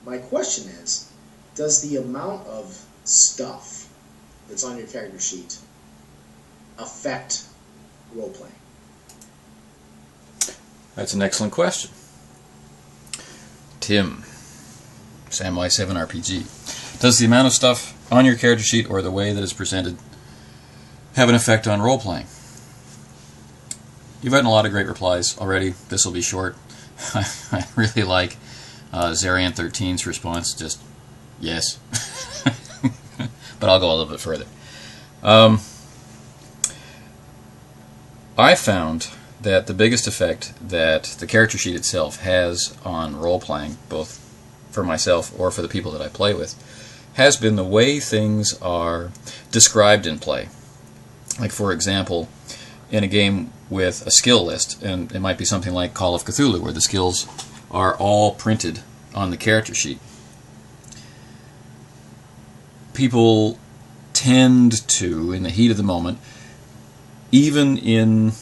my question is, does the amount of stuff that's on your character sheet affect role-playing? That's an excellent question. Tim, Samwise 7 RPG. Does the amount of stuff on your character sheet or the way that it's presented have an effect on role-playing? You've gotten a lot of great replies already. This will be short. I really like Zarian 13's response, just yes. But I'll go a little bit further. I found that the biggest effect that the character sheet itself has on role-playing, both for myself or for the people that I play with, has been the way things are described in play. Like, for example, in a game with a skill list, and it might be something like Call of Cthulhu, where the skills are all printed on the character sheet. People tend to, in the heat of the moment, even in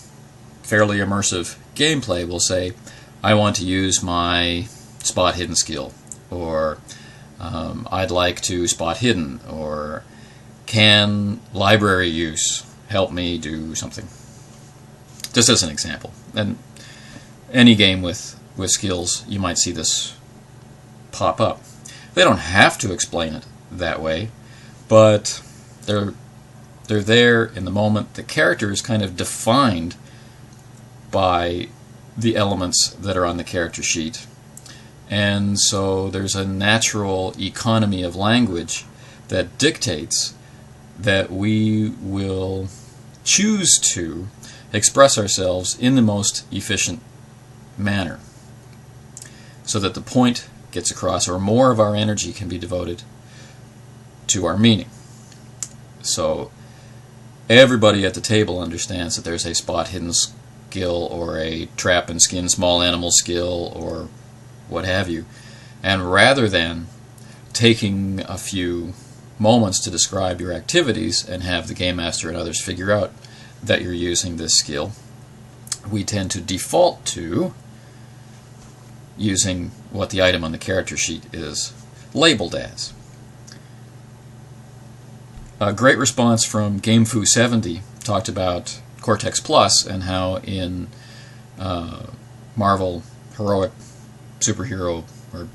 fairly immersive gameplay, will say, I want to use my spot hidden skill, or I'd like to spot hidden, or can library use help me do something? Just as an example. And any game with skills, you might see this pop up. They don't have to explain it that way, but they're there in the moment. The character is kind of defined by the elements that are on the character sheet. And so there's a natural economy of language that dictates that we will choose to express ourselves in the most efficient manner so that the point gets across, or more of our energy can be devoted to our meaning. So everybody at the table understands that there's a spot hidden skill, or a trap and skin small animal skill, or what have you. And rather than taking a few moments to describe your activities and have the game master and others figure out that you're using this skill, we tend to default to using what the item on the character sheet is labeled as. A great response from GameFoo70 talked about Cortex Plus and how in Marvel Heroic Superhero, or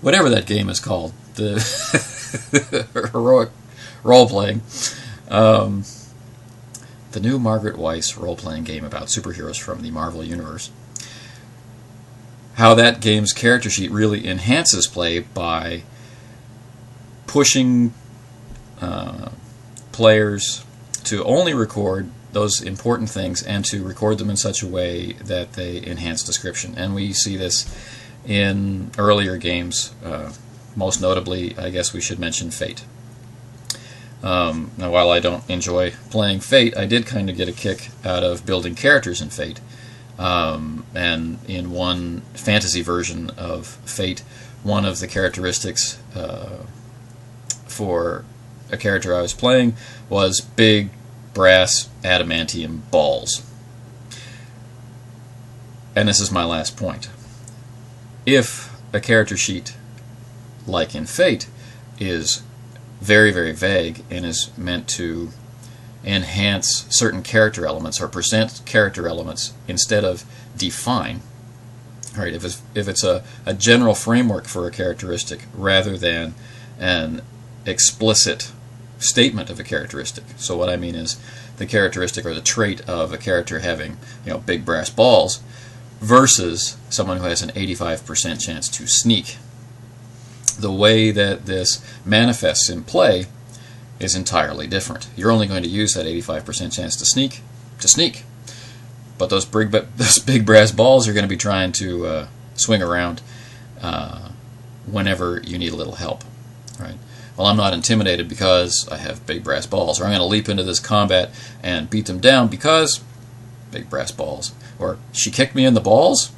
whatever that game is called, the heroic role-playing, the new Margaret Weiss role-playing game about superheroes from the Marvel Universe, how that game's character sheet really enhances play by pushing players to only record those important things and to record them in such a way that they enhance description. And we see this in earlier games, most notably, I guess we should mention Fate. Now, while I don't enjoy playing Fate, I did kind of get a kick out of building characters in Fate. And in one fantasy version of Fate, one of the characteristics for a character I was playing was big brass adamantium balls. And this is my last point. If a character sheet, like in Fate, is very, very vague and is meant to enhance certain character elements or present character elements instead of define, right? If it's a general framework for a characteristic rather than an explicit statement of a characteristic. So what I mean is the characteristic or the trait of a character having, big brass balls versus someone who has an 85% chance to sneak. The way that this manifests in play is entirely different. You're only going to use that 85% chance to sneak. But those big brass balls are going to be trying to swing around whenever you need a little help, right? Well, I'm not intimidated because I have big brass balls, or I'm going to leap into this combat and beat them down because big brass balls. Or she kicked me in the balls?